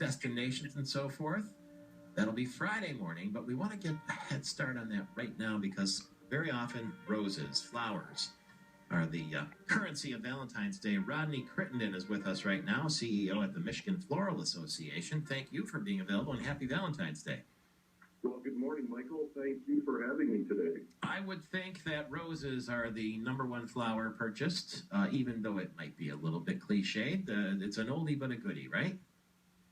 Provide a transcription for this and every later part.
destinations and so forth. That'll be Friday morning, but we want to get a head start on that right now because very often roses, flowers, are the currency of Valentine's Day. Rodney Crittenden is with us right now, CEO at the Michigan Floral Association. Thank you for being available and happy Valentine's Day. Well, good morning, Michael. Thank you for having me today. I would think that roses are the number one flower purchased, even though it might be a little bit cliched. It's an oldie but a goodie, right?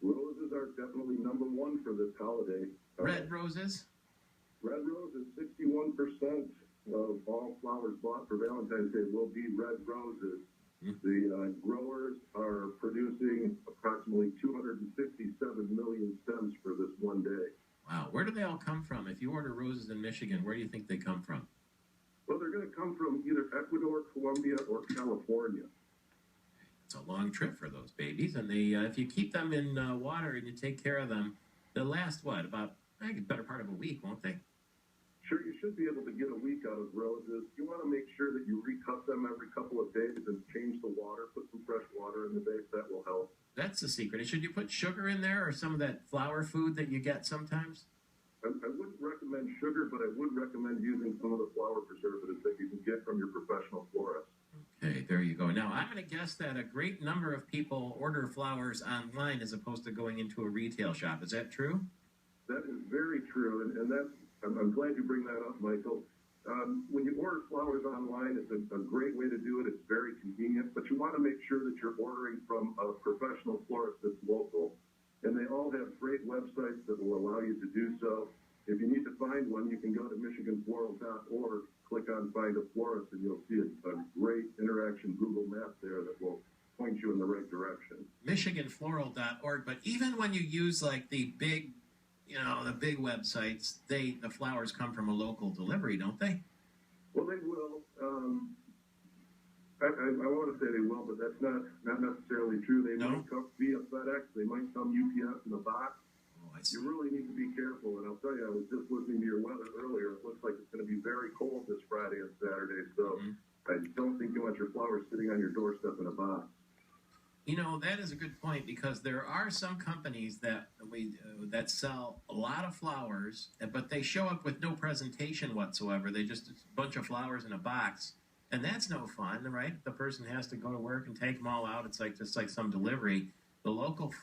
Roses are definitely number one for this holiday. Red roses? Red roses, 61% of all flowers bought for Valentine's Day will be red roses. The growers are producing approximately 257 million stems for this one day. Wow. Where do they all come from? If you order roses in Michigan, where do you think they come from? Well, they're going to come from either Ecuador, Colombia, or California. It's a long trip for those babies, and they if you keep them in water and you take care of them, they'll last, what, about, I think, a better part of a week, won't they? Sure, you should be able to get a week out of roses. You want to make sure that you recut them every couple of days and change the water, put some fresh water in the base. That will help. That's the secret. Should you put sugar in there or some of that flower food that you get sometimes? I wouldn't recommend sugar, but I would recommend using some of the flower preservatives that you can get from your professional florist. Okay, there you go. Now, I'm going to guess that a great number of people order flowers online as opposed to going into a retail shop. Is that true? That is very true, and that's, I'm glad you bring that up, Michael. When you order flowers online, it's a great way to do it. It's very convenient, but you want to make sure that you're ordering from a professional florist that's local. And they all have great websites that will allow you to do so. If you need to find one, you can go to michiganfloral.org, click on Find a Florist, and you'll see a great interaction Google map there that will point you in the right direction. Michiganfloral.org, but even when you use like the big websites, the flowers come from a local delivery, don't they? Well, they will. I want to say they will, but that's not necessarily true. They might come via FedEx. They might come UPS in a box. Oh, I see. You really need to be careful. And I'll tell you, I was just listening to your weather earlier. It looks like it's going to be very cold this Friday and Saturday. So I don't think you want your flowers sitting on your doorstep in a box. You know, that is a good point because there are some companies that that sell a lot of flowers, but they show up with no presentation whatsoever. They just a bunch of flowers in a box, and that's no fun, right? The person has to go to work and take them all out. It's like just like some delivery. The local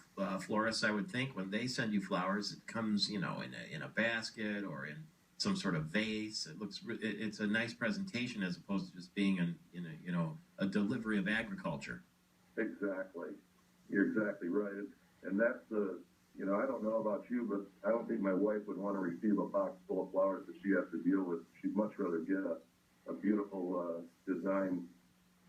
florists, I would think, when they send you flowers, it comes, in a basket or in some sort of vase. It's a nice presentation as opposed to just being a delivery of agriculture. Exactly. You're exactly right. And that's I don't know about you, but I don't think my wife would want to receive a box full of flowers that she has to deal with. She'd much rather get a beautiful design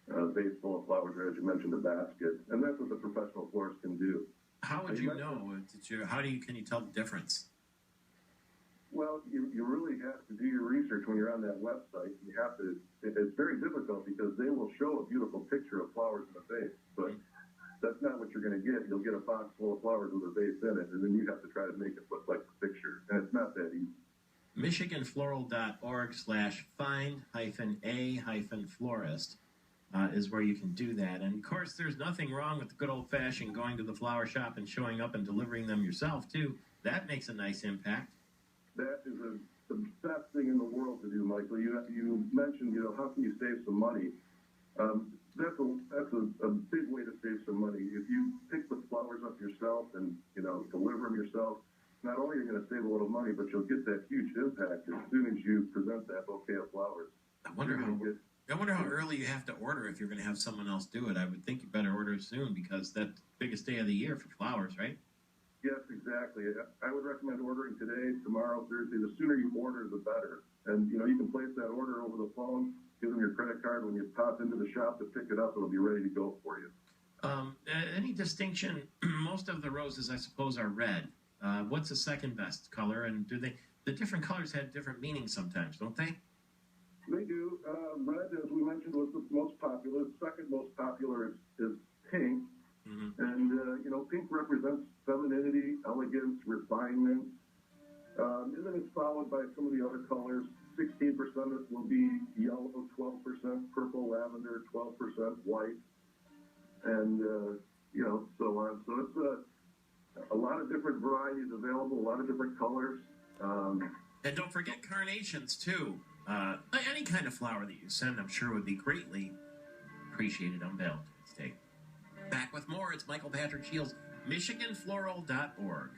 vase full of flowers, or as you mentioned, a basket. And that's what the professional florist can do. How would you know? Can you tell the difference? Well, you really have to do your research when you're on that website. You have to. It's very difficult because they will show a beautiful picture of flowers in the vase, but that's not what you're going to get. You'll get a box full of flowers with a vase in it, and then you have to try to make it look like the picture, and it's not that easy. MichiganFloral.org/find-a-florist is where you can do that. And, of course, there's nothing wrong with the good old-fashioned going to the flower shop and showing up and delivering them yourself, too. That makes a nice impact. That is the best thing in the world to do, Michael. You mentioned, how can you save some money? That's a big way to save some money. If you pick the flowers up yourself and, deliver them yourself, not only are you going to save a little money, but you'll get that huge impact as soon as you present that bouquet of flowers. I wonder how early you have to order if you're going to have someone else do it. I would think you better order soon because that's the biggest day of the year for flowers, right? Yes, exactly. I would recommend ordering today, tomorrow, Thursday. The sooner you order, the better. And, you can place that order over the phone, give them your credit card. When you pop into the shop to pick it up, it'll be ready to go for you. Any distinction? Most of the roses, I suppose, are red. What's the second best color? And the different colors have different meanings sometimes, don't they? They do. Red, as we mentioned, was the most popular. The second most popular is pink. Mm-hmm. And, pink represents femininity, elegance, refinement. And then it's followed by some of the other colors. 16% will be yellow, 12% purple, lavender, 12% white, and, so on. So it's a lot of different varieties available, a lot of different colors. And don't forget carnations, too. Any kind of flower that you send, I'm sure, would be greatly appreciated on Valentine's Day. Back with more. It's Michael Patrick Shields, MichiganFloral.org.